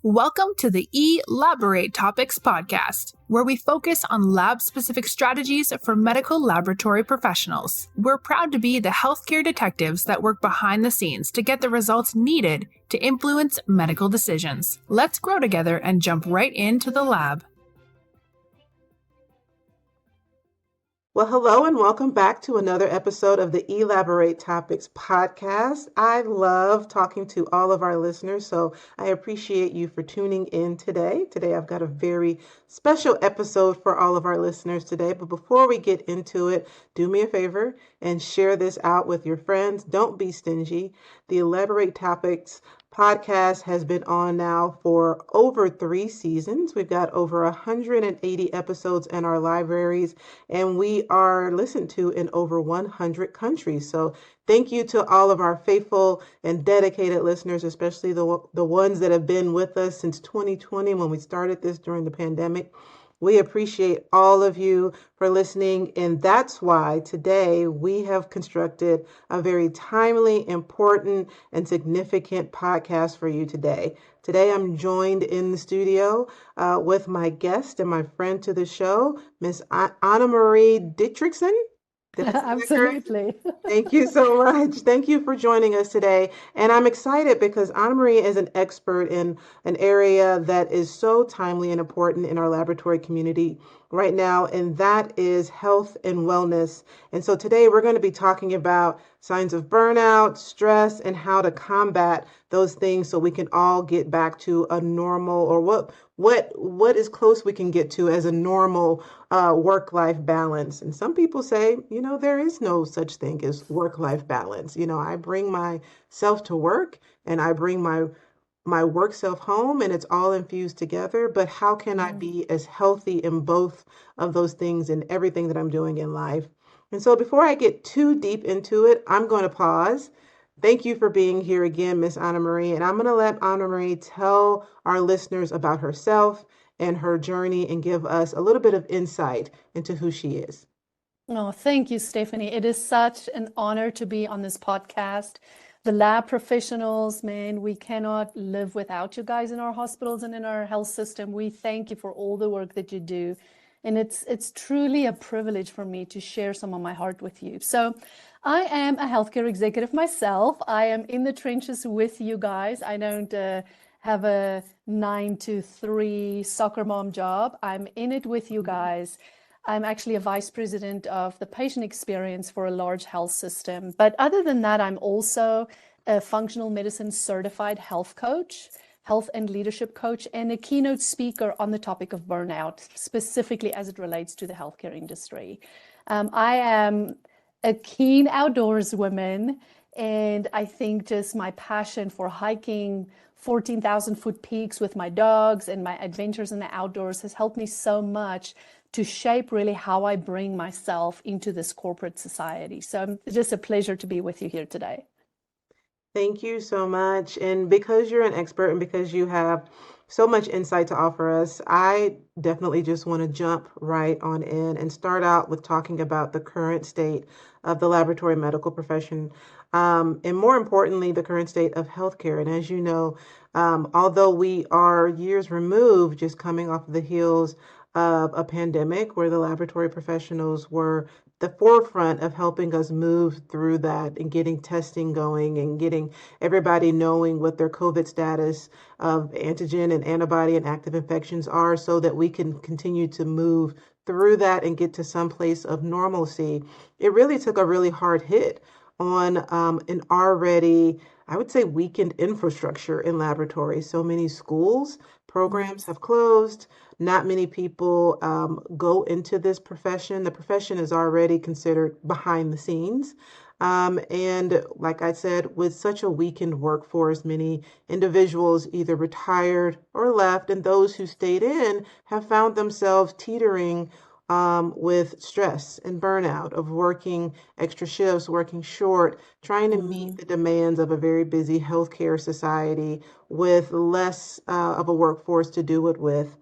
Welcome to the Elaborate Topics podcast, where we focus on lab-specific strategies for medical laboratory professionals. We're proud to be the healthcare detectives that work behind the scenes to get the results needed to influence medical decisions. Let's grow together and jump right into the lab. Well, hello and welcome back to another episode of the Elaborate Topics podcast. I love talking to all of our listeners, so I appreciate you for tuning in today. Today, I've got a very special episode for all of our listeners today. But before we get into it, do me a favor and share this out with your friends. Don't be stingy. The Elaborate Topics podcast has been on now for over 3 seasons. We've got over 180 episodes in our libraries, and we are listened to in over 100 countries. So thank you to all of our faithful and dedicated listeners, especially the ones that have been with us since 2020 when we started this during the pandemic. We appreciate all of you for listening, and that's why today we have constructed a very timely, important, and significant podcast for you today. Today I'm joined in the studio with my guest and my friend to the show, Miss Annamari Dietrichson. Absolutely. Thank you so much. Thank you for joining us today. And I'm excited because Annamari is an expert in an area that is so timely and important in our laboratory community right now, and that is health and wellness. And so today we're going to be talking about signs of burnout, stress, and how to combat those things so we can all get back to a normal, or what is close we can get to as a normal work-life balance. And some people say, there is no such thing as work-life balance. I bring myself to work and I bring my work self home, and it's all infused together. But how can I be as healthy in both of those things and everything that I'm doing in life? And so before I get too deep into it, I'm going to pause. Thank you for being here again, Miss Annamari. And I'm going to let Annamari tell our listeners about herself and her journey and give us a little bit of insight into who she is. Oh, thank you, Stephanie. It is such an honor to be on this podcast. The lab professionals, man, we cannot live without you guys in our hospitals and in our health system. We thank you for all the work that you do. And it's truly a privilege for me to share some of my heart with you. So I am a healthcare executive myself. I am in the trenches with you guys. I don't have a 9-to-3 soccer mom job. I'm in it with you guys. I'm actually a vice president of the patient experience for a large health system. But other than that, I'm also a functional medicine certified health coach, health and leadership coach, and a keynote speaker on the topic of burnout, specifically as it relates to the healthcare industry. I am a keen outdoors woman, and I think just my passion for hiking 14,000-foot peaks with my dogs and my adventures in the outdoors has helped me so much to shape really how I bring myself into this corporate society. So it's just a pleasure to be with you here today. Thank you so much. And because you're an expert and because you have so much insight to offer us, I definitely just want to jump right on in and start out with talking about the current state of the laboratory medical profession, and more importantly, the current state of healthcare. And as you know, although we are years removed, just coming off of the heels of a pandemic where the laboratory professionals were the forefront of helping us move through that and getting testing going and getting everybody knowing what their COVID status of antigen and antibody and active infections are so that we can continue to move through that and get to some place of normalcy. It really took a really hard hit on an already, I would say, weakened infrastructure in laboratories. So many schools, programs have closed. Not many people go into this profession. The profession is already considered behind the scenes. And like I said, with such a weakened workforce, many individuals either retired or left, and those who stayed in have found themselves teetering with stress and burnout of working extra shifts, working short, trying to meet the demands of a very busy healthcare society with less of a workforce to do it with.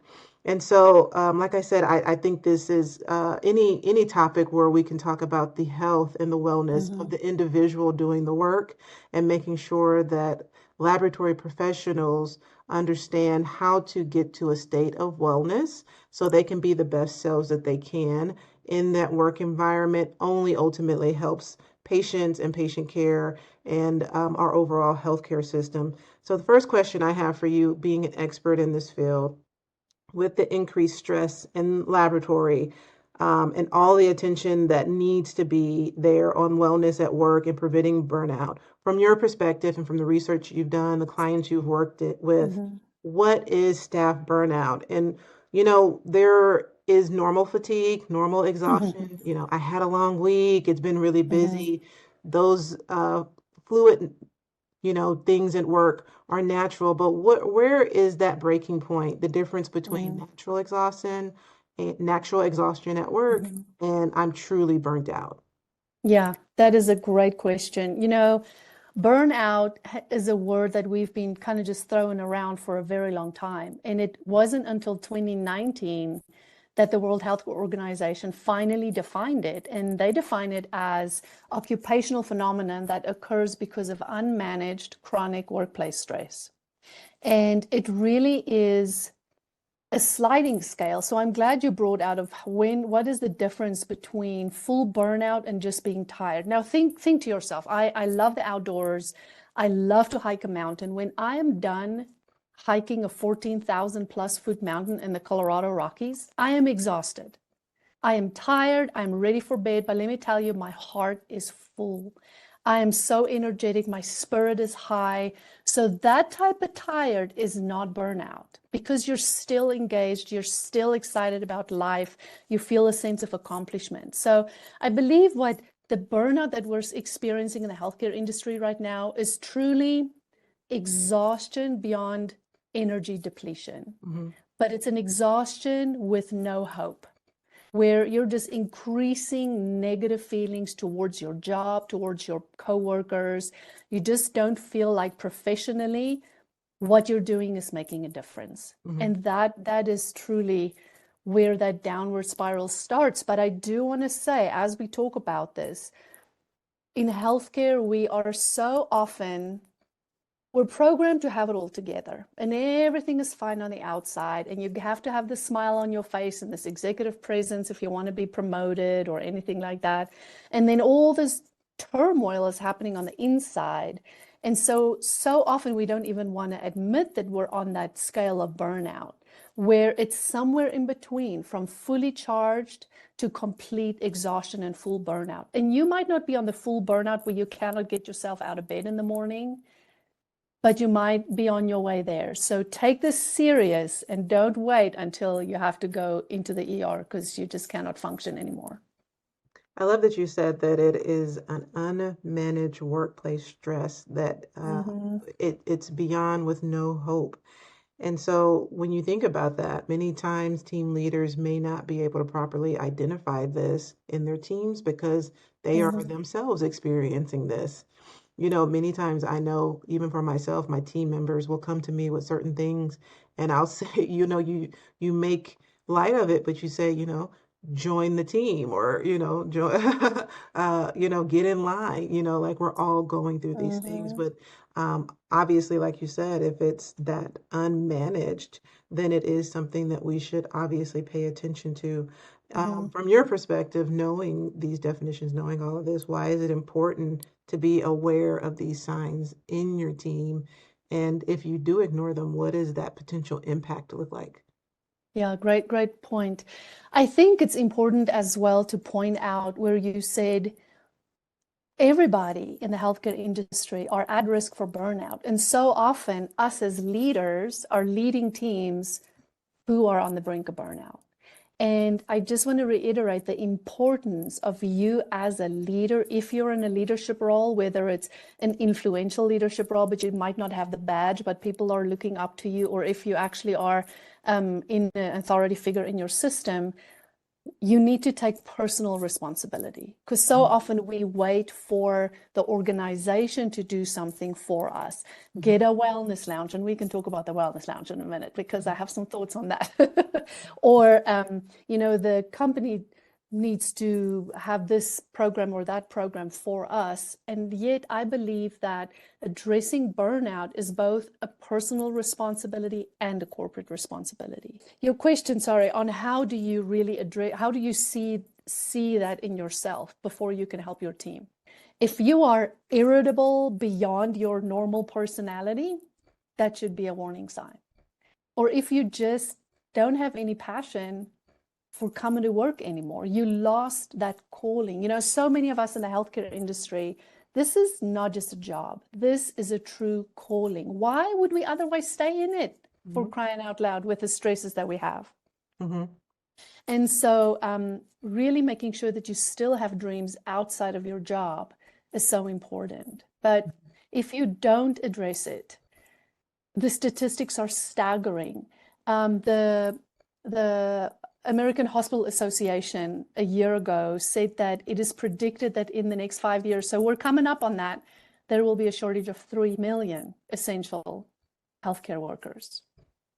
And so, like I said, I think this is any topic where we can talk about the health and the wellness of the individual doing the work and making sure that laboratory professionals understand how to get to a state of wellness so they can be the best selves that they can in that work environment only ultimately helps patients and patient care and our overall healthcare system. So the first question I have for you, being an expert in this field, with the increased stress in laboratory and all the attention that needs to be there on wellness at work and preventing burnout. From your perspective and from the research you've done, the clients you've worked with, what is staff burnout? And, there is normal fatigue, normal exhaustion. I had a long week, it's been really busy. Those fluid things at work are natural, but where is that breaking point? The difference between natural exhaustion at work and I'm truly burnt out. Yeah, that is a great question. Burnout is a word that we've been kind of just throwing around for a very long time. And it wasn't until 2019 that the World Health Organization finally defined it. And they define it as occupational phenomenon that occurs because of unmanaged chronic workplace stress. And it really is a sliding scale. So I'm glad you brought out of what is the difference between full burnout and just being tired. Now think to yourself, I love the outdoors. I love to hike a mountain. When I am done hiking a 14,000 plus foot mountain in the Colorado Rockies, I am exhausted. I am tired. I'm ready for bed. But let me tell you, my heart is full. I am so energetic. My spirit is high. So that type of tired is not burnout because you're still engaged. You're still excited about life. You feel a sense of accomplishment. So I believe what the burnout that we're experiencing in the healthcare industry right now is truly exhaustion beyond energy depletion. But it's an exhaustion with no hope, where you're just increasing negative feelings towards your job, towards your coworkers. You just don't feel like professionally what you're doing is making a difference. And that is truly where that downward spiral starts. But I do want to say, as we talk about this, in healthcare, we're programmed to have it all together and everything is fine on the outside. And you have to have the smile on your face and this executive presence if you want to be promoted or anything like that. And then all this turmoil is happening on the inside. And so often we don't even want to admit that we're on that scale of burnout, where it's somewhere in between from fully charged to complete exhaustion and full burnout. And you might not be on the full burnout where you cannot get yourself out of bed in the morning, but you might be on your way there. So take this serious and don't wait until you have to go into the ER because you just cannot function anymore. I love that you said that it is an unmanaged workplace stress, that it's beyond with no hope. And so when you think about that, many times team leaders may not be able to properly identify this in their teams because they are themselves experiencing this. Many times I know, even for myself, my team members will come to me with certain things and I'll say, you make light of it, but you say, join the team or, get in line, like we're all going through these things. But obviously, like you said, if it's that unmanaged, then it is something that we should obviously pay attention to. From your perspective, knowing these definitions, knowing all of this, why is it important to be aware of these signs in your team? And if you do ignore them, what does that potential impact look like? Yeah, great point. I think it's important as well to point out where you said everybody in the healthcare industry are at risk for burnout. And so often us as leaders are leading teams who are on the brink of burnout. And I just want to reiterate the importance of you as a leader. If you're in a leadership role, whether it's an influential leadership role, but you might not have the badge, but people are looking up to you, or if you actually are in an authority figure in your system, you need to take personal responsibility, because so often we wait for the organization to do something for us. Get a wellness lounge, and we can talk about the wellness lounge in a minute because I have some thoughts on that. Or, the company needs to have this program or that program for us. And yet I believe that addressing burnout is both a personal responsibility and a corporate responsibility. Your question, sorry, on how do you really address, how do you see that in yourself before you can help your team? If you are irritable beyond your normal personality, that should be a warning sign. Or if you just don't have any passion for coming to work anymore, you lost that calling. So many of us in the healthcare industry, this is not just a job. This is a true calling. Why would we otherwise stay in it, for crying out loud, with the stresses that we have? And so really making sure that you still have dreams outside of your job is so important. But if you don't address it, the statistics are staggering. The American Hospital Association a year ago said that it is predicted that in the next 5 years, so we're coming up on that, there will be a shortage of 3 million essential healthcare workers,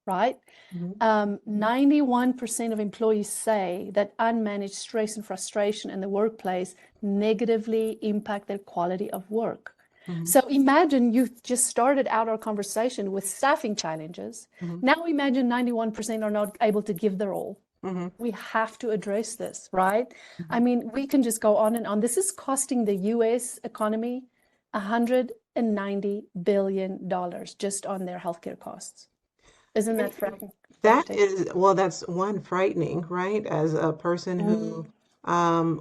right? 91% of employees say that unmanaged stress and frustration in the workplace negatively impact their quality of work. So imagine you just started out our conversation with staffing challenges. Now imagine 91% are not able to give their all. We have to address this, right? I mean, we can just go on and on. This is costing the US economy $190 billion just on their healthcare costs. Isn't that frightening? That is, well, that's one, frightening, right? As a person who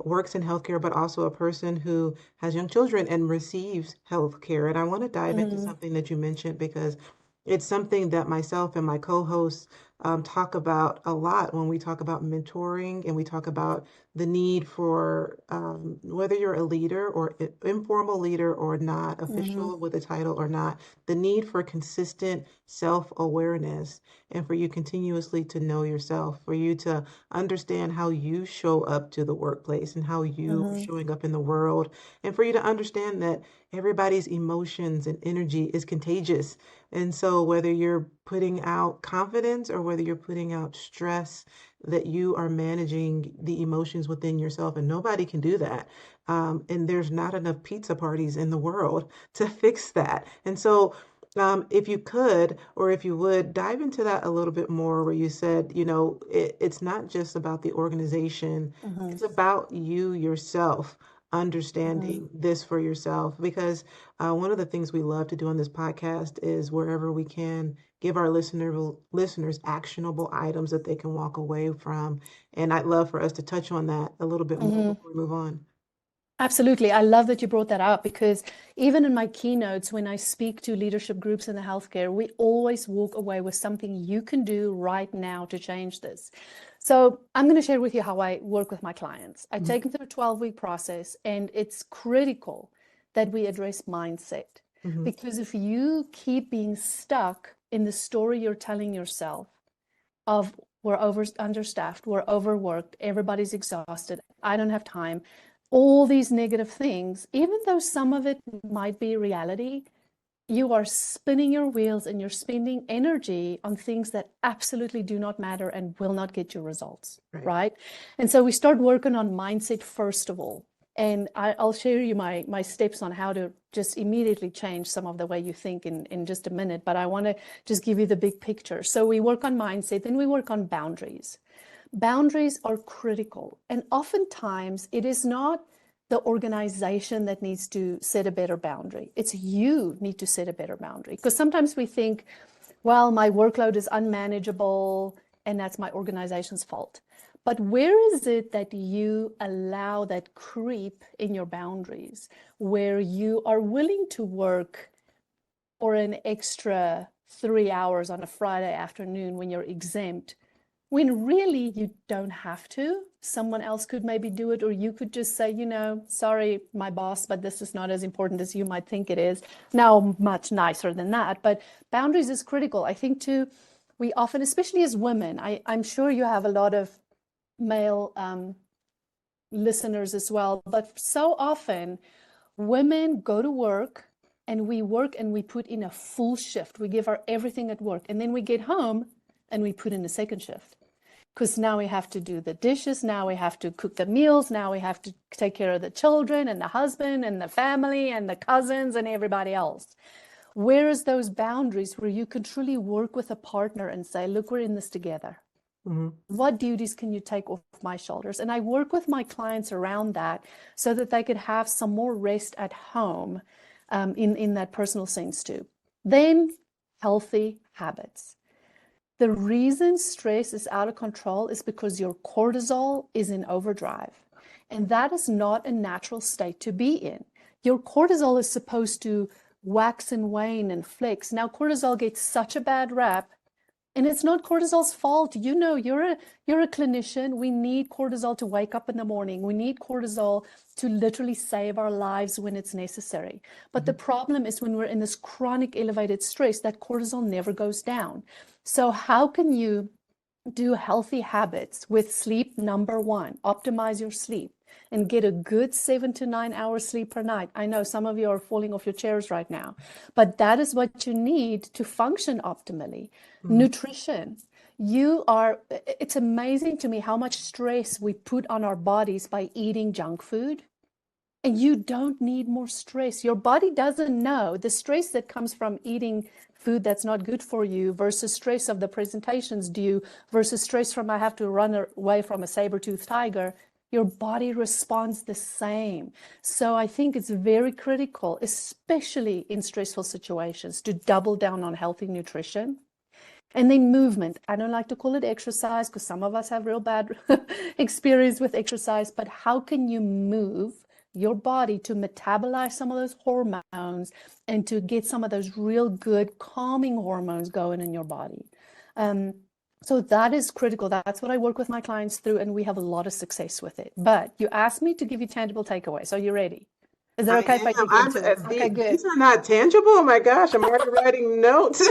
works in healthcare, but also a person who has young children and receives healthcare. And I want to dive into something that you mentioned, because it's something that myself and my co-hosts talk about a lot when we talk about mentoring, and we talk about the need for whether you're a leader or informal leader or not, official with a title or not, the need for consistent self-awareness, and for you continuously to know yourself, for you to understand how you show up to the workplace and how you are showing up in the world, and for you to understand that everybody's emotions and energy is contagious. And so whether you're putting out confidence or whether you're putting out stress, that you are managing the emotions within yourself, and nobody can do that. And there's not enough pizza parties in the world to fix that. And so if you could, or if you would, dive into that a little bit more, where you said, it's not just about the organization, it's about you yourself understanding this for yourself. Because one of the things we love to do on this podcast is, wherever we can, give our listeners actionable items that they can walk away from. And I'd love for us to touch on that a little bit more before we move on. Absolutely. I love that you brought that up, because even in my keynotes, when I speak to leadership groups in the healthcare, we always walk away with something you can do right now to change this. So I'm going to share with you how I work with my clients. I take them through a 12-week process, and it's critical that we address mindset. Because if you keep being stuck in the story you're telling yourself of, we're understaffed, we're overworked, everybody's exhausted, I don't have time, all these negative things, even though some of it might be reality, you are spinning your wheels and you're spending energy on things that absolutely do not matter and will not get you results, right? And so we start working on mindset first of all. And I'll share you my steps on how to just immediately change some of the way you think in just a minute. But I want to just give you the big picture. So we work on mindset, then we work on boundaries. Boundaries are critical. And oftentimes it is not the organization that needs to set a better boundary. It's you need to set a better boundary. Because sometimes we think, well, my workload is unmanageable and that's my organization's fault. But where is it that you allow that creep in your boundaries, where you are willing to work for an extra 3 hours on a Friday afternoon when you're exempt, when really you don't have to? Someone else could maybe do it, or you could just say, sorry, my boss, but this is not as important as you might think it is. Now, much nicer than that, but boundaries is critical. I think too, we often, especially as women, I'm sure you have a lot of male listeners as well, but so often women go to work and we put in a full shift. We give our everything at work, and then we get home and we put in a second shift. Because now we have to do the dishes, now we have to cook the meals, now we have to take care of the children and the husband and the family and the cousins and everybody else. Where is those boundaries where you can truly work with a partner and say, look, we're in this together. Mm-hmm. What duties can you take off my shoulders? And I work with my clients around that so that they could have some more rest at home in that personal sense too. Then healthy habits. The reason stress is out of control is because your cortisol is in overdrive. And that is not a natural state to be in. Your cortisol is supposed to wax and wane and flex. Now, cortisol gets such a bad rap, and it's not cortisol's fault. You know, you're a clinician. We need cortisol to wake up in the morning. We need cortisol to literally save our lives when it's necessary. But the problem is when we're in this chronic elevated stress, that cortisol never goes down. So how can you do healthy habits with sleep? Number one, optimize your sleep and get a good 7 to 9 hours sleep per night. I know some of you are falling off your chairs right now, but that is what you need to function optimally. Nutrition. It's amazing to me how much stress we put on our bodies by eating junk food. And you don't need more stress. Your body doesn't know the stress that comes from eating food that's not good for you versus stress of the presentations due versus stress from I have to run away from a saber-toothed tiger. Your body responds the same. So I think it's very critical, especially in stressful situations, to double down on healthy nutrition. And then movement. I don't like to call it exercise because some of us have real bad experience with exercise, but how can you move your body to metabolize some of those hormones and to get some of those real good calming hormones going in your body? So that is critical. That's what I work with my clients through, and we have a lot of success with it. But you asked me to give you tangible takeaways. Are you ready? Is it okay if I dig into it? Okay, good. These are not tangible. Oh my gosh, I'm already writing notes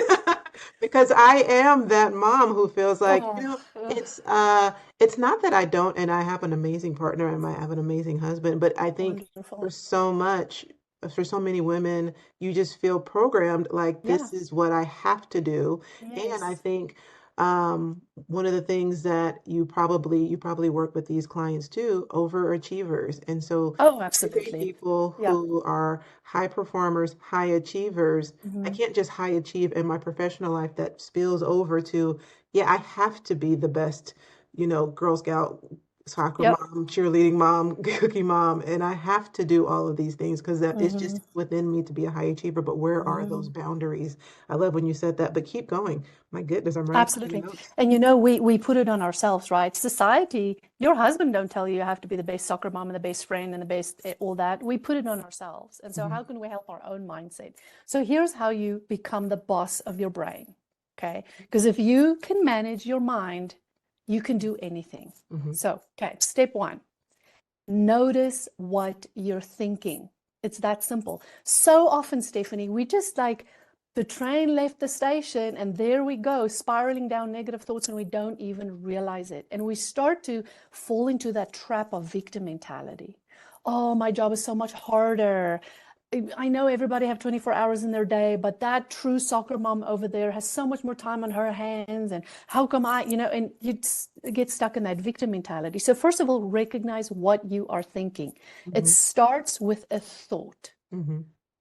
because I am that mom who feels like, it's not that I don't, and I have an amazing partner and I have an amazing husband, but I think Wonderful. for so many women, you just feel programmed like this is what I have to do. And I Yes. think one of the things that you probably work with these clients too, overachievers. And so Oh, I think absolutely. people Yeah. who are high performers, high achievers, I can't just high achieve in my professional life that spills over to, yeah, I have to be the best, Girl Scout, soccer Yep. mom, cheerleading mom, cookie mom, and I have to do all of these things because that it's just within me to be a high achiever. But where are those boundaries? I love when you said that, but keep going. My goodness, I'm writing Absolutely. notes. And we put it on ourselves, right? Society, your husband don't tell you have to be the best soccer mom and the best friend and the best all that. We put it on ourselves. And so how can we help our own mindset? So here's how you become the boss of your brain, okay? Because if you can manage your mind, you can do anything. So, okay, step one, notice what you're thinking. It's that simple. So often, Stephanie, we just the train left the station and there we go, spiraling down negative thoughts, and we don't even realize it. And we start to fall into that trap of victim mentality. Oh, my job is so much harder. I know everybody have 24 hours in their day, but that true soccer mom over there has so much more time on her hands. And how come and you get stuck in that victim mentality. So first of all, recognize what you are thinking. It starts with a thought.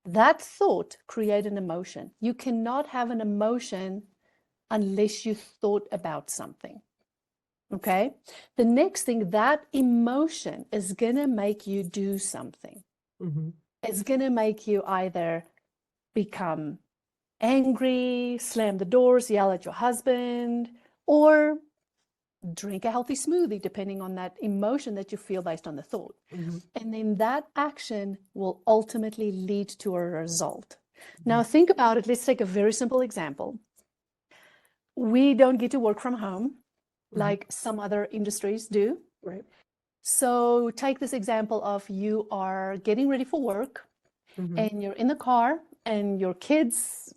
That thought creates an emotion. You cannot have an emotion unless you thought about something. Okay? The next thing, that emotion is going to make you do something. It's going to make you either become angry, slam the doors, yell at your husband, or drink a healthy smoothie, depending on that emotion that you feel based on the thought. And then that action will ultimately lead to a result. Now, think about it. Let's take a very simple example. We don't get to work from home like some other industries do. Right. So take this example of you are getting ready for work and you're in the car and your kids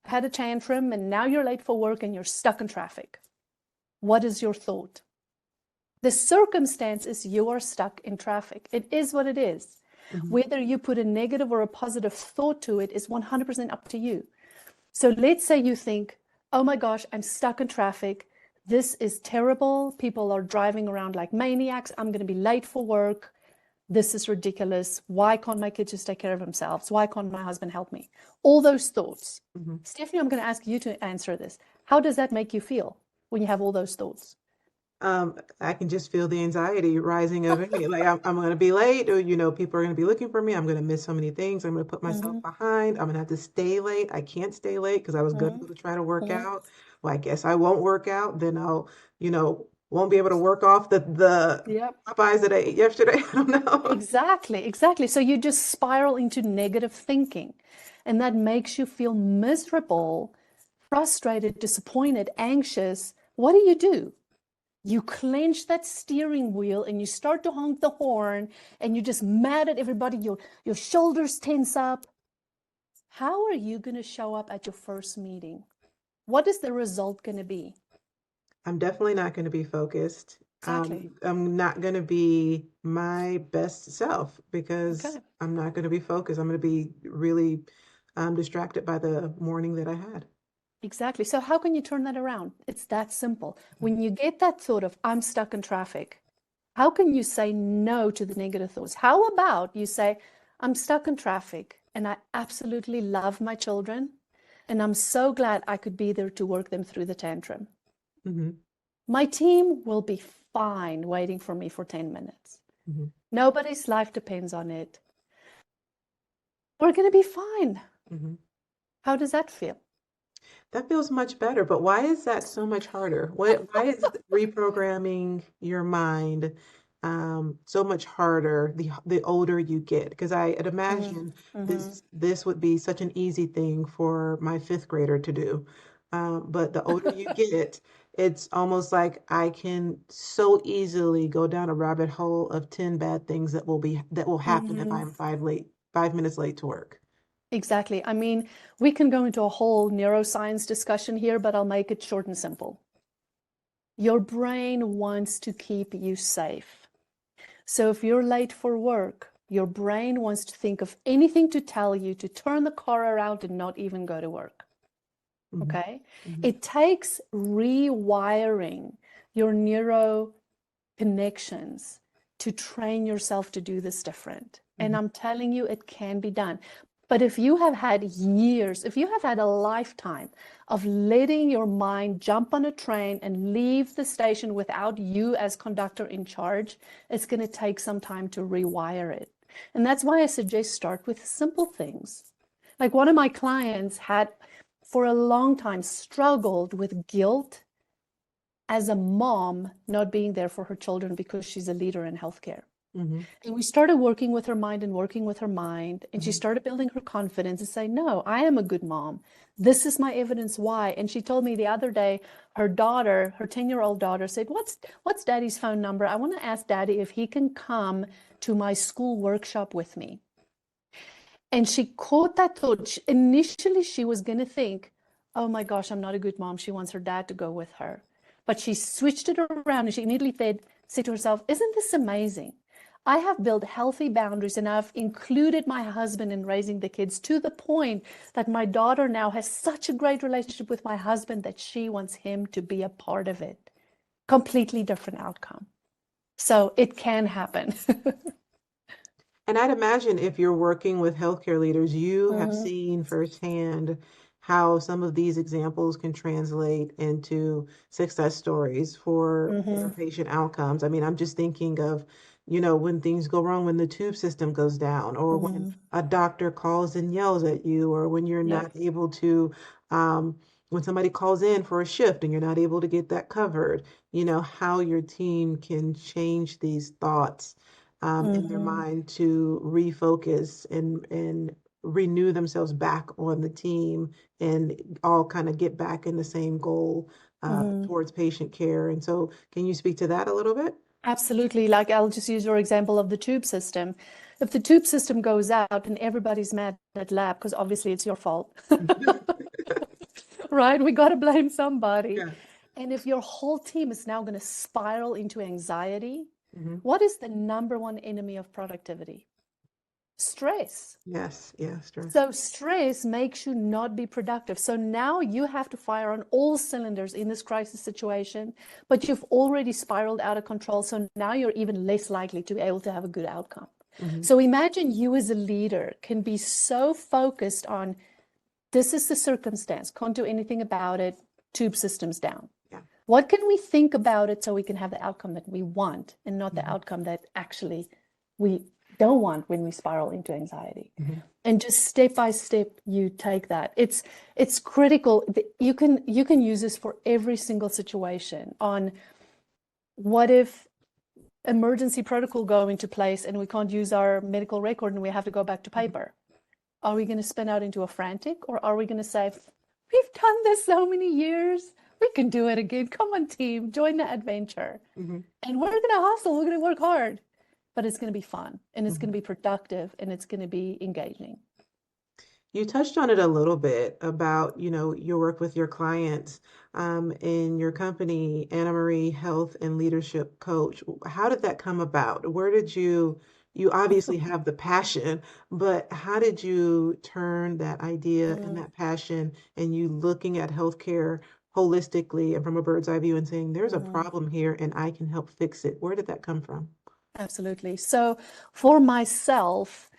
had a tantrum and now you're late for work and you're stuck in traffic. What is your thought? The circumstance is you are stuck in traffic. It is what it is. Whether you put a negative or a positive thought to it is 100% up to you. So let's say you think, oh my gosh, I'm stuck in traffic. This is terrible. People are driving around like maniacs. I'm going to be late for work. This is ridiculous. Why can't my kids just take care of themselves? Why can't my husband help me? All those thoughts. Stephanie, I'm going to ask you to answer this. How does that make you feel when you have all those thoughts? I can just feel the anxiety rising over me. Like I'm going to be late, or people are going to be looking for me. I'm going to miss so many things. I'm going to put myself behind. I'm going to have to stay late. I can't stay late because I was going to try to work out. Well, I guess I won't work out. Then I'll, won't be able to work off the Popeyes that I ate yesterday. I don't know. Exactly. So you just spiral into negative thinking, and that makes you feel miserable, frustrated, disappointed, anxious. What do? You clench that steering wheel and you start to honk the horn and you're just mad at everybody. Your shoulders tense up. How are you going to show up at your first meeting? What is the result going to be? I'm definitely not going to be focused. Exactly. I'm not going to be my best self because I'm not going to be focused. I'm going to be really distracted by the morning that I had. Exactly. So how can you turn that around? It's that simple. When you get that thought of, I'm stuck in traffic, how can you say no to the negative thoughts? How about you say, I'm stuck in traffic and I absolutely love my children and I'm so glad I could be there to work them through the tantrum. My team will be fine waiting for me for 10 minutes. Nobody's life depends on it. We're going to be fine. How does that feel? That feels much better, but why is that so much harder? Why is reprogramming your mind so much harder the older you get? Because I'd imagine this would be such an easy thing for my fifth grader to do. But the older you get, it's almost like I can so easily go down a rabbit hole of 10 bad things that will happen if I'm 5 minutes late to work. Exactly. I mean, we can go into a whole neuroscience discussion here, but I'll make it short and simple. Your brain wants to keep you safe. So if you're late for work, your brain wants to think of anything to tell you to turn the car around and not even go to work. Okay? It takes rewiring your neuro connections to train yourself to do this different. And I'm telling you, it can be done. But if you have had years, if you have had a lifetime of letting your mind jump on a train and leave the station without you as conductor in charge, it's going to take some time to rewire it. And that's why I suggest start with simple things. Like one of my clients had, for a long time, struggled with guilt as a mom not being there for her children because she's a leader in healthcare. And we started working with her mind, and she started building her confidence and say, no, I am a good mom. This is my evidence why. And she told me the other day, her daughter, her 10-year-old daughter said, what's daddy's phone number? I want to ask daddy if he can come to my school workshop with me. And she caught that thought. Initially, she was going to think, oh my gosh, I'm not a good mom. She wants her dad to go with her. But she switched it around and she immediately said to herself, isn't this amazing? I have built healthy boundaries and I've included my husband in raising the kids to the point that my daughter now has such a great relationship with my husband that she wants him to be a part of it. Completely different outcome. So it can happen. And I'd imagine if you're working with healthcare leaders, you have seen firsthand how some of these examples can translate into success stories for patient outcomes. I mean, I'm just thinking of when things go wrong, when the tube system goes down, or when a doctor calls and yells at you, or when you're not able to, when somebody calls in for a shift and you're not able to get that covered, how your team can change these thoughts in their mind to refocus and renew themselves back on the team and all kind of get back in the same goal towards patient care. And so can you speak to that a little bit? Absolutely. Like I'll just use your example of the tube system. If the tube system goes out and everybody's mad at lab, because obviously it's your fault, right? We got to blame somebody. And if your whole team is now going to spiral into anxiety, Mm-hmm. what is the number one enemy of productivity? Stress. Yes, yeah, stress. So stress makes you not be productive. So now you have to fire on all cylinders in this crisis situation, but you've already spiraled out of control. So now you're even less likely to be able to have a good outcome. Mm-hmm. So imagine you as a leader can be so focused on this is the circumstance, can't do anything about it, tube systems down. Yeah. What can we think about it so we can have the outcome that we want and not the Mm-hmm. outcome that actually we don't want when we spiral into anxiety? Mm-hmm. And just step by step, you take that. It's critical. You can use this for every single situation. On what if emergency protocol go into place and we can't use our medical record and we have to go back to paper? Are we going to spin out into a frantic, or are we going to say, we've done this so many years, we can do it again. Come on, team, join the adventure. Mm-hmm. And we're going to hustle, we're going to work hard, but it's going to be fun and it's Mm-hmm. going to be productive and it's going to be engaging. You touched on it a little bit about, your work with your clients in your company, Annamari Health and Leadership Coach. How did that come about? Where did you obviously have the passion, but how did you turn that idea and that passion and you looking at healthcare holistically and from a bird's eye view and saying, there's a problem here and I can help fix it? Where did that come from? Absolutely. So for myself,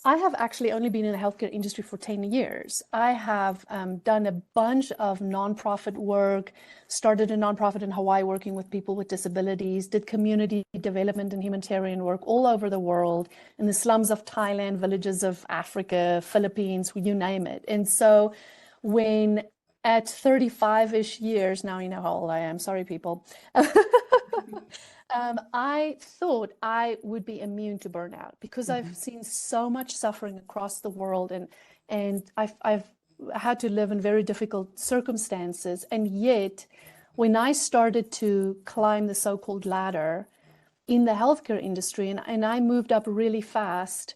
I have actually only been in the healthcare industry for 10 years. I have done a bunch of nonprofit work, started a nonprofit in Hawaii working with people with disabilities, did community development and humanitarian work all over the world, in the slums of Thailand, villages of Africa, Philippines, you name it. And so when at 35-ish years, now you know how old I am, sorry people, I thought I would be immune to burnout because I've seen so much suffering across the world, and I've had to live in very difficult circumstances. And yet, when I started to climb the so-called ladder in the healthcare industry, and I moved up really fast,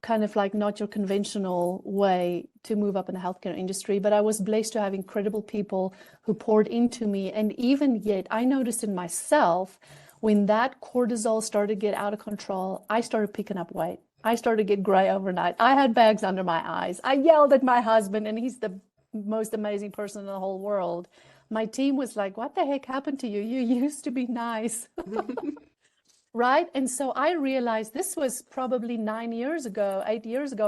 kind of like not your conventional way to move up in the healthcare industry, but I was blessed to have incredible people who poured into me. And even yet, I noticed in myself, when that cortisol started to get out of control, I started picking up weight. I started to get gray overnight. I had bags under my eyes. I yelled at my husband, and he's the most amazing person in the whole world. My team was like, what the heck happened to you? You used to be nice. Right? And so I realized this was probably 8 years ago,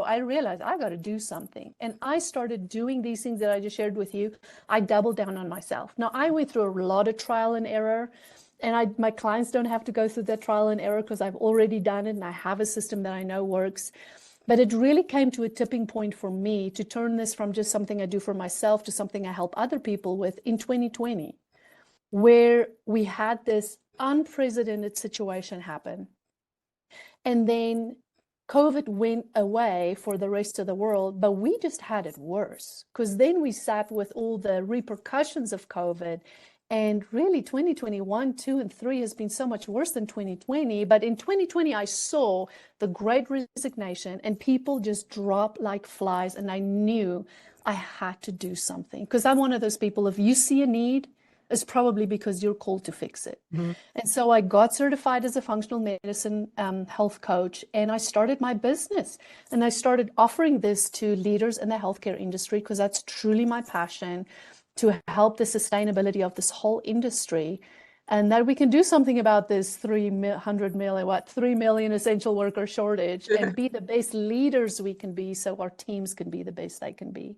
I realized I got to do something. And I started doing these things that I just shared with you. I doubled down on myself. Now, I went through a lot of trial and error, and my clients don't have to go through that trial and error because I've already done it and I have a system that I know works. But it really came to a tipping point for me to turn this from just something I do for myself to something I help other people with in 2020, where we had this unprecedented situation happen. And then COVID went away for the rest of the world, but we just had it worse because then we sat with all the repercussions of COVID. And really 2021, 2, and 3 has been so much worse than 2020. But in 2020, I saw the great resignation and people just drop like flies. And I knew I had to do something because I'm one of those people, if you see a need, it's probably because you're called to fix it. And so I got certified as a functional medicine health coach, and I started my business. And I started offering this to leaders in the healthcare industry because that's truly my passion, to help the sustainability of this whole industry, and that we can do something about this 3 million essential worker shortage and be the best leaders we can be so our teams can be the best they can be.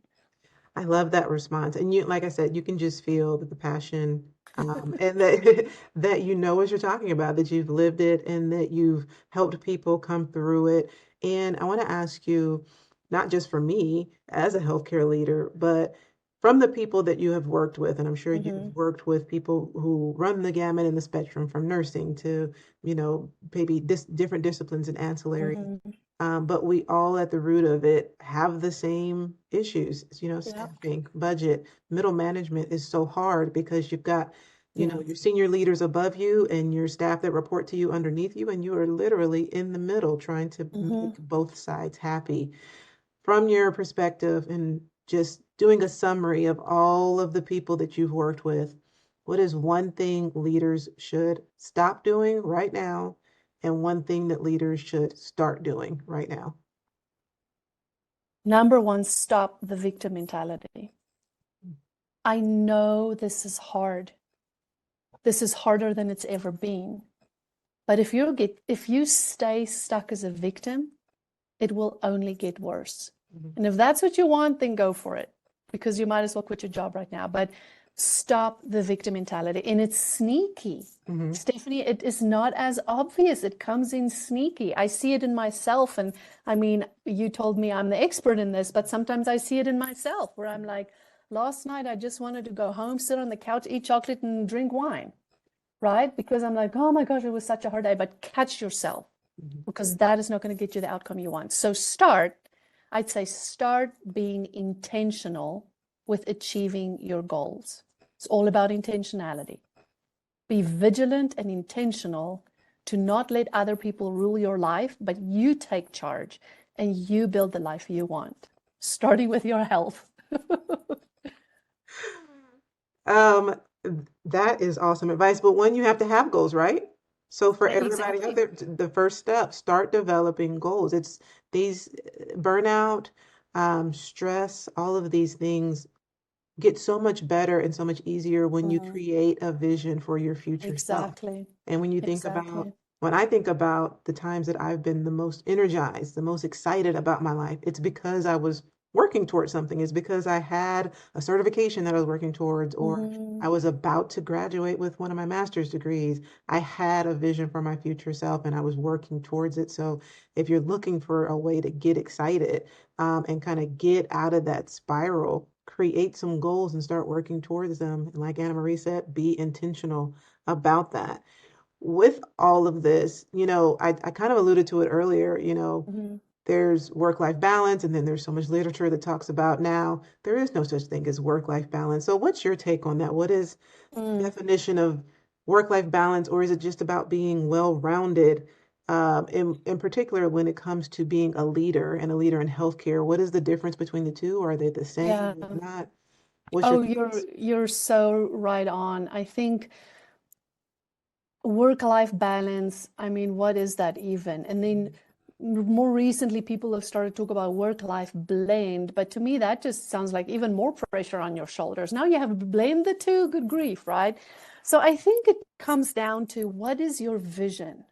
I love that response. And you, like I said, you can just feel that the passion and that that what you're talking about, that you've lived it and that you've helped people come through it. And I want to ask you, not just for me as a healthcare leader, but from the people that you have worked with, and I'm sure you've worked with people who run the gamut in the spectrum from nursing to, maybe different disciplines and ancillary. But we all at the root of it have the same issues, staffing, budget, middle management is so hard because you've got, your senior leaders above you and your staff that report to you underneath you, and you are literally in the middle trying to make both sides happy. From your perspective and just doing a summary of all of the people that you've worked with, What is one thing leaders should stop doing right now, and one thing that leaders should start doing right now? Number one, stop the victim mentality. I know this is hard. This is harder than it's ever been. But if you stay stuck as a victim, it will only get worse. And if that's what you want, then go for it, because you might as well quit your job right now. But stop the victim mentality. And it's sneaky. Stephanie, it is not as obvious. It comes in sneaky. I see it in myself. And I mean, you told me I'm the expert in this, but sometimes I see it in myself where I'm like, last night I just wanted to go home, sit on the couch, eat chocolate and drink wine, right? Because I'm like, oh my gosh, it was such a hard day. But catch yourself, because that is not going to get you the outcome you want. So I'd say start being intentional with achieving your goals. It's all about intentionality. Be vigilant and intentional to not let other people rule your life, but you take charge and you build the life you want, starting with your health. That is awesome advice, but one, you have to have goals, right? So for everybody out there, the first step, start developing goals. It's these burnout, stress, all of these things get so much better and so much easier when you create a vision for your future self. Exactly. And when you think about, when I think about the times that I've been the most energized, the most excited about my life, it's because I was working towards something. It's because I had a certification that I was working towards, or I was about to graduate with one of my master's degrees. I had a vision for my future self and I was working towards it. So if you're looking for a way to get excited and kind of get out of that spiral, create some goals and start working towards them. And like Annamari said, be intentional about that. With all of this, I kind of alluded to it earlier, there's work-life balance, and then there's so much literature that talks about now there is no such thing as work-life balance. So what's your take on that? What is the definition of work-life balance, or is it just about being well-rounded? In particular, when it comes to being a leader and a leader in healthcare, what is the difference between the two? Are they the same? Yeah. If not, what's your thoughts? You're so right on. I think work-life balance, I mean, what is that even? And then more recently, people have started to talk about work-life blend, but to me, that just sounds like even more pressure on your shoulders. Now you have to blend the two, good grief, right? So I think it comes down to, what is your vision?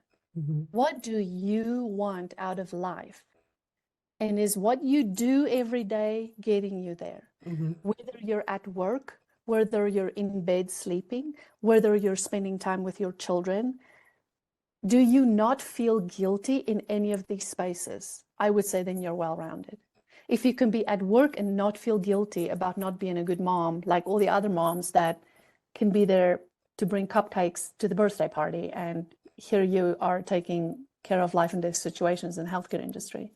What do you want out of life? And is what you do every day getting you there? Whether you're at work, whether you're in bed sleeping, whether you're spending time with your children, do you not feel guilty in any of these spaces? I would say then you're well-rounded. If you can be at work and not feel guilty about not being a good mom, like all the other moms that can be there to bring cupcakes to the birthday party, and here you are taking care of life and death situations in the healthcare industry,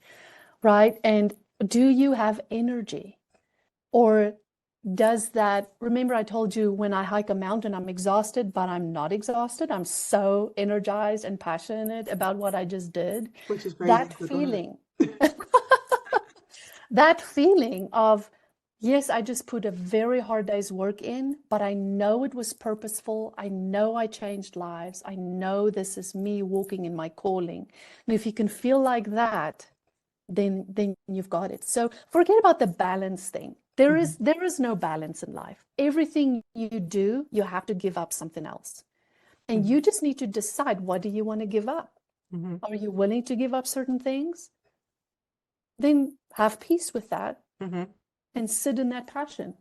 right? And do you have energy? Or does that, remember I told you when I hike a mountain, I'm exhausted, but I'm not exhausted. I'm so energized and passionate about what I just did. Which is crazy. That feeling, that feeling of, yes, I just put a very hard day's work in, but I know it was purposeful. I know I changed lives. I know this is me walking in my calling. And if you can feel like that, then you've got it. So forget about the balance thing. There is no balance in life. Everything you do, you have to give up something else. And you just need to decide, what do you want to give up? Are you willing to give up certain things? Then have peace with that and sit in that passion.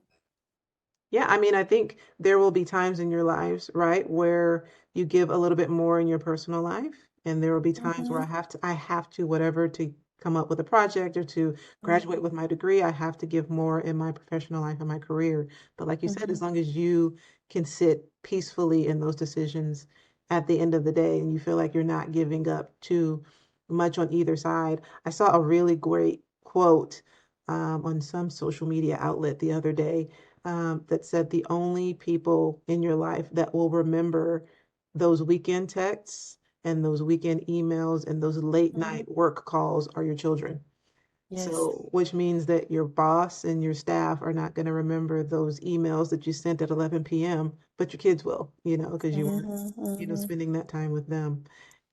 Yeah, I mean, I think there will be times in your lives, right, where you give a little bit more in your personal life, and there will be times where I have to, whatever, to come up with a project or to graduate with my degree, I have to give more in my professional life and my career. But like you said, as long as you can sit peacefully in those decisions at the end of the day, and you feel like you're not giving up too much on either side. I saw a really great quote on some social media outlet the other day that said the only people in your life that will remember those weekend texts and those weekend emails and those late night work calls are your children. Yes. So, which means that your boss and your staff are not going to remember those emails that you sent at 11 p.m., but your kids will, because you weren't, spending that time with them.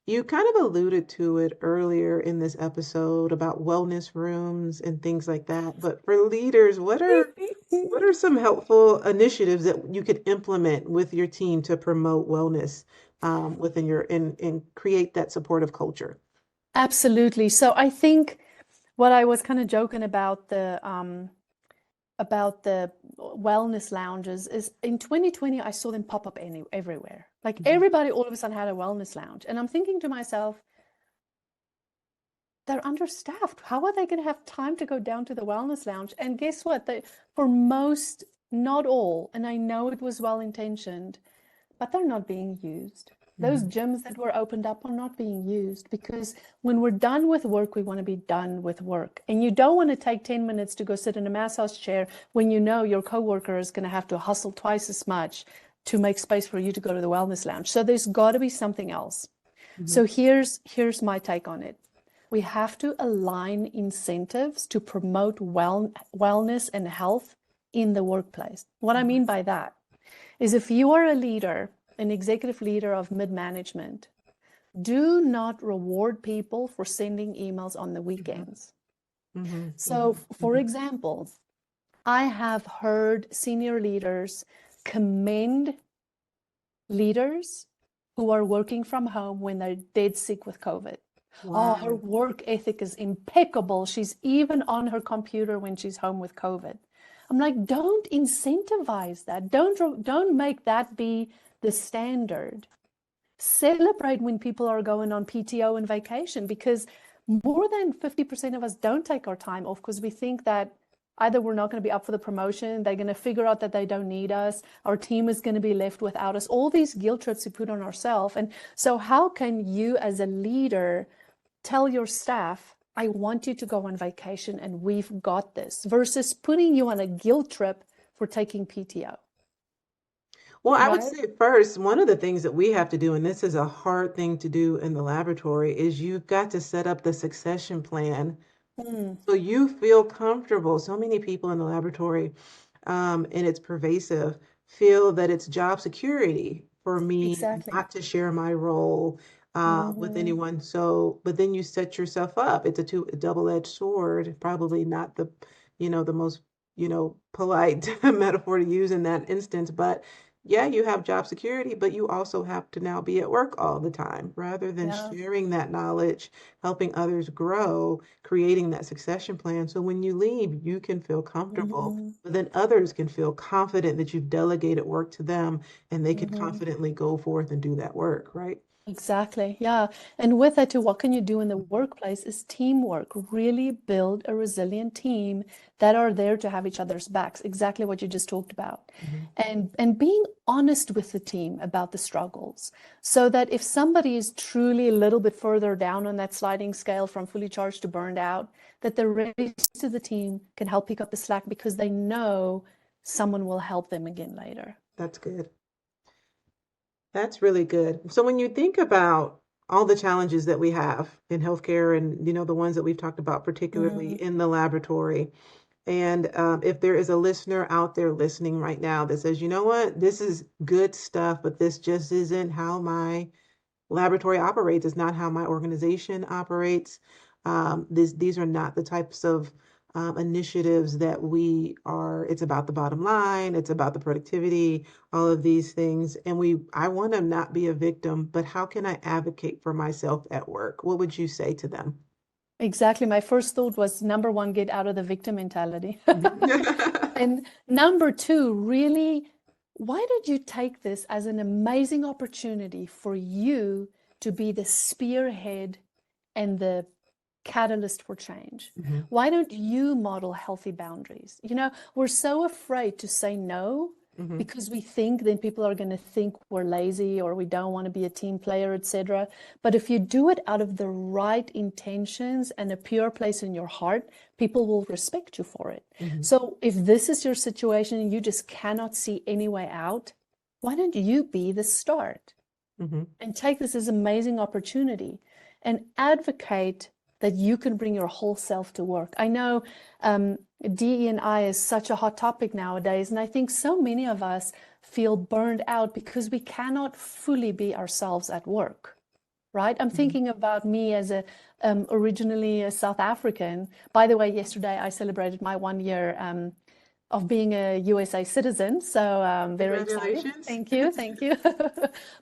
You kind of alluded to it earlier in this episode about wellness rooms and things like that. But for leaders, what are some helpful initiatives that you could implement with your team to promote wellness within your and create that supportive culture? Absolutely. So I think what I was kind of joking about the wellness lounges is in 2020 I saw them pop up everywhere. Like everybody all of a sudden had a wellness lounge, and I'm thinking to myself, they're understaffed. How are they going to have time to go down to the wellness lounge? And guess what? For most, not all, and I know it was well intentioned, but they're not being used. Those gyms that were opened up are not being used, because when we're done with work, we want to be done with work. And you don't want to take 10 minutes to go sit in a massage chair when you know your coworker is going to have to hustle twice as much to make space for you to go to the wellness lounge. So there's got to be something else. So here's my take on it. We have to align incentives to promote wellness and health in the workplace. What I mean by that is, if you are a leader, an executive leader of mid-management, do not reward people for sending emails on the weekends. So, for example, I have heard senior leaders commend leaders who are working from home when they're dead sick with COVID. Wow. Oh, her work ethic is impeccable. She's even on her computer when she's home with COVID. I'm like, don't incentivize that. Don't make that be the standard. Celebrate when people are going on PTO and vacation, because more than 50% of us don't take our time off because we think that either we're not going to be up for the promotion, they're going to figure out that they don't need us, our team is going to be left without us, all these guilt trips we put on ourselves. And so how can you as a leader tell your staff, I want you to go on vacation and we've got this, versus putting you on a guilt trip for taking PTO? Well, I would Right? say first, one of the things that we have to do, and this is a hard thing to do in the laboratory, is you've got to set up the succession plan so you feel comfortable. So many people in the laboratory, and it's pervasive, feel that it's job security for me Exactly. not to share my role with anyone. So, but then you set yourself up. It's a double-edged sword, probably not the most, polite metaphor to use in that instance, but yeah, you have job security, but you also have to now be at work all the time rather than Yeah. sharing that knowledge, helping others grow, creating that succession plan. So when you leave, you can feel comfortable, but then others can feel confident that you've delegated work to them and they can confidently go forth and do that work, right? Exactly. Yeah. And with that too, what can you do in the workplace is teamwork. Really build a resilient team that are there to have each other's backs. Exactly what you just talked about. And being honest with the team about the struggles, so that if somebody is truly a little bit further down on that sliding scale from fully charged to burned out, that the rest of the team can help pick up the slack because they know someone will help them again later. That's good. That's really good. So when you think about all the challenges that we have in healthcare and, the ones that we've talked about, particularly in the laboratory, and if there is a listener out there listening right now that says, you know what, this is good stuff, but this just isn't how my laboratory operates. It's not how my organization operates. These are not the types of initiatives that it's about the bottom line, it's about the productivity, all of these things. And I want to not be a victim, but how can I advocate for myself at work? What would you say to them? Exactly. My first thought was, number one, get out of the victim mentality. And number two, really, why don't you take this as an amazing opportunity for you to be the spearhead and the catalyst for change? Why don't you model healthy boundaries? We're so afraid to say no because we think then people are going to think we're lazy or we don't want to be a team player, etc. But if you do it out of the right intentions and a pure place in your heart, people will respect you for it. So if this is your situation and you just cannot see any way out, why don't you be the start and take this as an amazing opportunity and advocate that you can bring your whole self to work. I know DE&I is such a hot topic nowadays, and I think so many of us feel burned out because we cannot fully be ourselves at work, right? I'm thinking about me as originally a South African. By the way, yesterday I celebrated my 1 year of being a USA citizen. So very excited. Congratulations. Thank you. Thank you.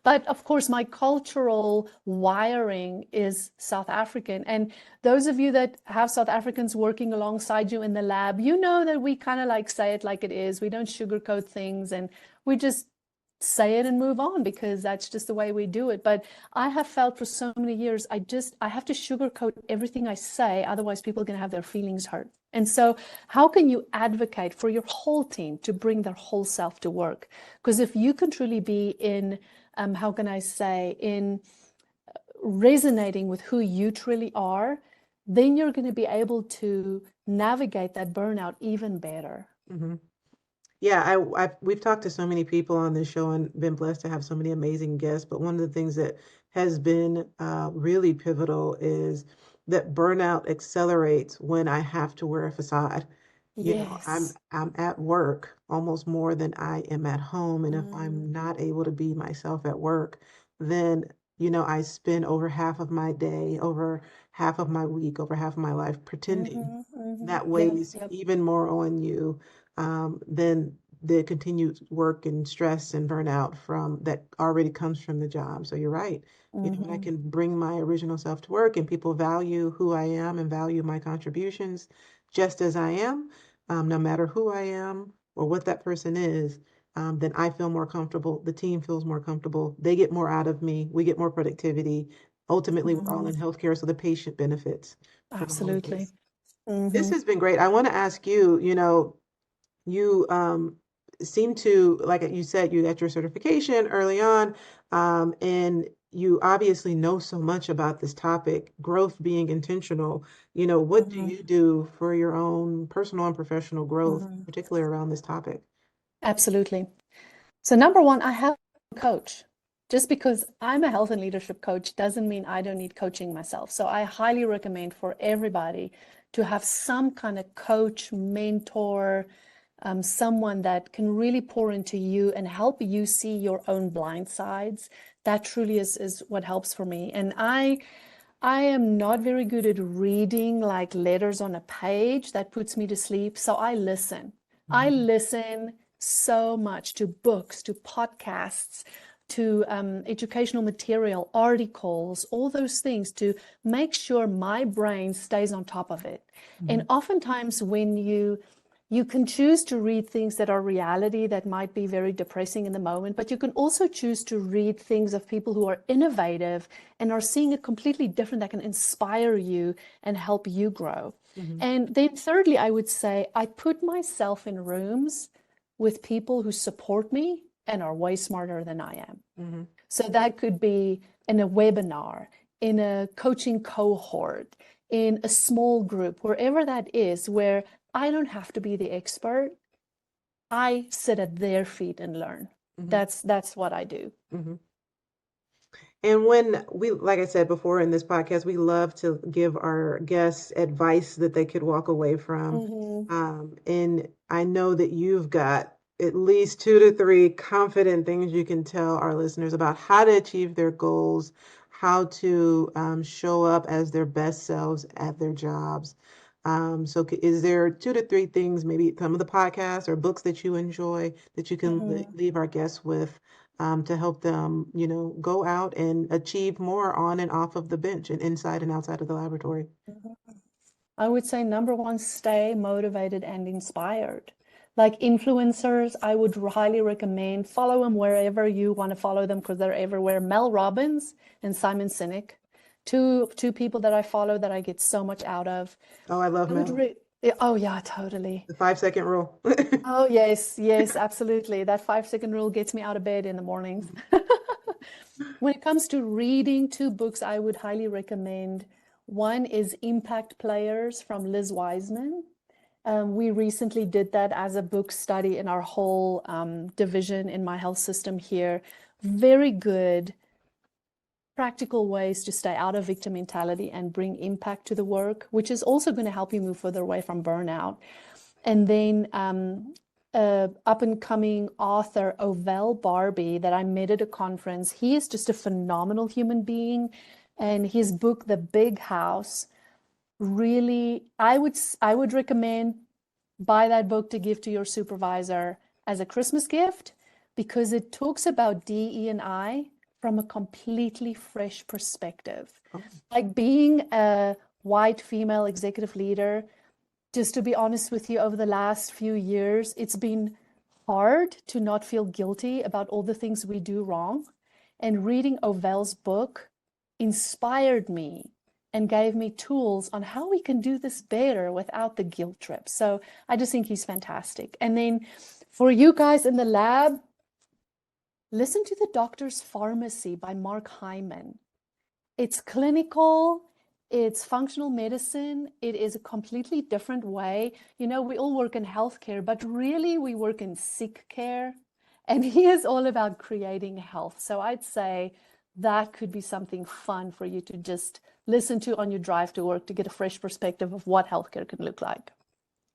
But of course, my cultural wiring is South African. And those of you that have South Africans working alongside you in the lab, you know that we kind of like say it like it is. We don't sugarcoat things, and we just say it and move on because that's just the way we do it. But I have felt for so many years, I have to sugarcoat everything I say, otherwise people are going to have their feelings hurt. And so how can you advocate for your whole team to bring their whole self to work? Because if you can truly be in, how can I say, in resonating with who you truly are, then you're going to be able to navigate that burnout even better. Mm-hmm. Yeah, we've talked to so many people on this show and been blessed to have so many amazing guests. But one of the things that has been really pivotal is that burnout accelerates when I have to wear a facade. You know, Yes. I'm at work almost more than I am at home. And if I'm not able to be myself at work, then, you know, I spend over half of my day, over half of my week, over half of my life pretending. That Yep, weighs yep. even more on you than the continued work and stress and burnout from that already comes from the job. So you're right. You know, when I can bring my original self to work and people value who I am and value my contributions just as I am, no matter who I am or what that person is, then I feel more comfortable. The team feels more comfortable. They get more out of me. We get more productivity. Ultimately, we're all in healthcare, so the patient benefits from all of Absolutely. this. This has been great. I want to ask you, you know, you seem to, like you said, you got your certification early on, and you obviously know so much about this topic, growth being intentional. You know, what do you do for your own personal and professional growth, particularly around this topic? Absolutely. So number one, I have a coach. Just because I'm a health and leadership coach doesn't mean I don't need coaching myself. So I highly recommend for everybody to have some kind of coach, mentor, someone that can really pour into you and help you see your own blind sides. That truly is what helps for me. And I am not very good at reading like letters on a page. That puts me to sleep. So I listen. I listen so much to books, to podcasts, to educational material, articles, all those things to make sure my brain stays on top of it. And oftentimes when you can choose to read things that are reality that might be very depressing in the moment, but you can also choose to read things of people who are innovative and are seeing it completely different that can inspire you and help you grow. And then thirdly, I would say I put myself in rooms with people who support me and are way smarter than I am. So that could be in a webinar, in a coaching cohort, in a small group, wherever that is, where I don't have to be the expert. I sit at their feet and learn. That's what I do. And when we, like I said before in this podcast, we love to give our guests advice that they could walk away from. And I know that you've got at least 2 to 3 confident things you can tell our listeners about how to achieve their goals, how to show up as their best selves at their jobs. So is there 2 to 3 things, maybe some of the podcasts or books that you enjoy that you can leave our guests with to help them, you know, go out and achieve more on and off of the bench and inside and outside of the laboratory? I would say number one, stay motivated and inspired. Like influencers, I would highly recommend follow them wherever you want to follow them because they're everywhere. Mel Robbins and Simon Sinek, two people that I follow that I get so much out of. Oh, I love Mel. Oh yeah, totally. The 5-second rule. Oh yes, absolutely. That 5-second rule gets me out of bed in the mornings. When it comes to reading 2 books, I would highly recommend. One is Impact Players from Liz Wiseman. We recently did that as a book study in our whole division in my health system here. Very good practical ways to stay out of victim mentality and bring impact to the work, which is also going to help you move further away from burnout. And then up-and-coming author Ovell Barbie that I met at a conference. He is just a phenomenal human being, and his book, The Big House, really, I would recommend buy that book to give to your supervisor as a Christmas gift, because it talks about DE&I from a completely fresh perspective. Oh. Like being a white female executive leader, just to be honest with you, over the last few years, it's been hard to not feel guilty about all the things we do wrong. And reading Ovell's book inspired me and gave me tools on how we can do this better without the guilt trip. So I just think he's fantastic. And then for you guys in the lab, listen to The Doctor's Pharmacy by Mark Hyman. It's clinical, it's functional medicine. It is a completely different way. You know, we all work in healthcare, but really we work in sick care. And he is all about creating health. So I'd say that could be something fun for you to just listen to on your drive to work to get a fresh perspective of what healthcare can look like.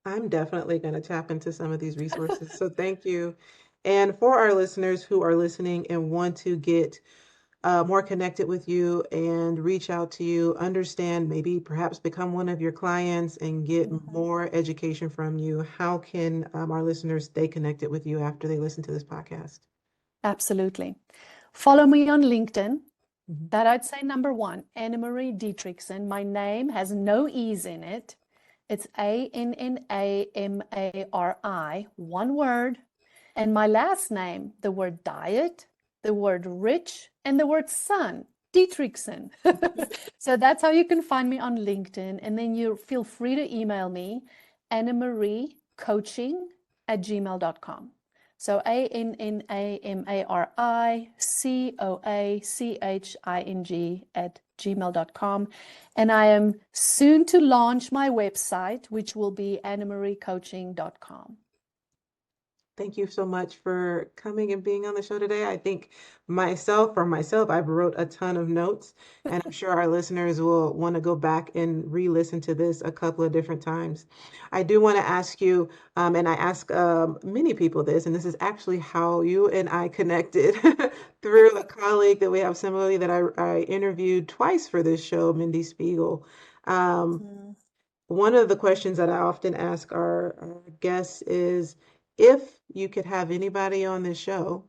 I'm definitely going to tap into some of these resources. So thank you. And for our listeners who are listening and want to get more connected with you and reach out to you, understand, maybe perhaps become one of your clients and get more education from you, how can our listeners stay connected with you after they listen to this podcast? Absolutely. Follow me on LinkedIn. That I'd say number one, Annamari Dietrichson. My name has no E's in it. It's Annamari, one word. And my last name, the word diet, the word rich, and the word son, Dietrichson. So that's how you can find me on LinkedIn. And then you feel free to email me, annamaricoaching@gmail.com. So AnnamariCoaching@gmail.com. And I am soon to launch my website, which will be annamaricoaching.com. Thank you so much for coming and being on the show today. I think for myself, I've wrote a ton of notes, and I'm sure our listeners will want to go back and re-listen to this a couple of different times. I do want to ask you, and I ask many people this, and this is actually how you and I connected through a colleague that we have similarly that I interviewed twice for this show, Mindy Spiegel. One of the questions that I often ask our guests is, if you could have anybody on this show,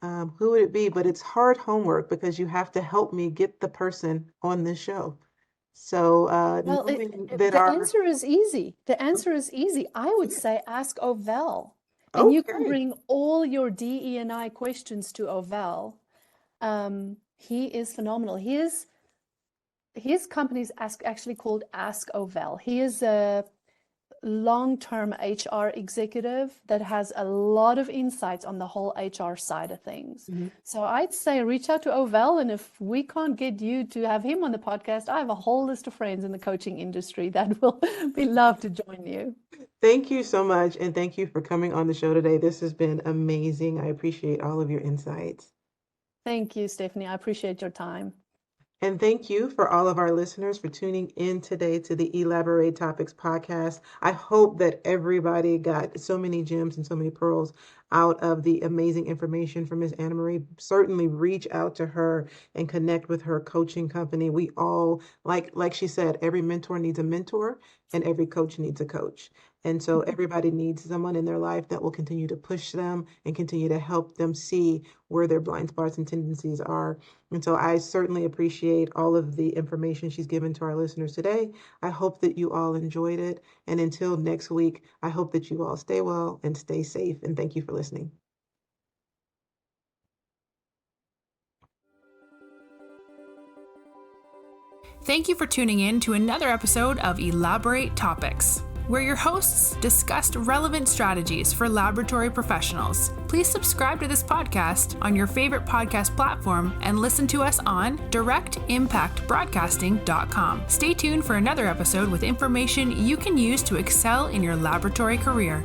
who would it be? But it's hard homework because you have to help me get the person on this show. So the answer is easy. The answer is easy. I would say ask Ovell. And you can bring all your DE&I questions to Ovell. He is phenomenal. His company is actually called Ask Ovell. He is a long-term HR executive that has a lot of insights on the whole HR side of things. So I'd say reach out to Ovell, and if we can't get you to have him on the podcast, I have a whole list of friends in the coaching industry that will be love to join you. Thank you so much, and thank you for coming on the show today. This has been amazing. I appreciate all of your insights. Thank you, Stephanie. I appreciate your time. And thank you for all of our listeners for tuning in today to the Elaborate Topics podcast. I hope that everybody got so many gems and so many pearls out of the amazing information from Ms. Annamari. Certainly reach out to her and connect with her coaching company. We all, like she said, every mentor needs a mentor and every coach needs a coach. And so everybody needs someone in their life that will continue to push them and continue to help them see where their blind spots and tendencies are. And so I certainly appreciate all of the information she's given to our listeners today. I hope that you all enjoyed it. And until next week, I hope that you all stay well and stay safe. And thank you for listening. Thank you for tuning in to another episode of Elaborate Topics, where your hosts discussed relevant strategies for laboratory professionals. Please subscribe to this podcast on your favorite podcast platform and listen to us on directimpactbroadcasting.com. Stay tuned for another episode with information you can use to excel in your laboratory career.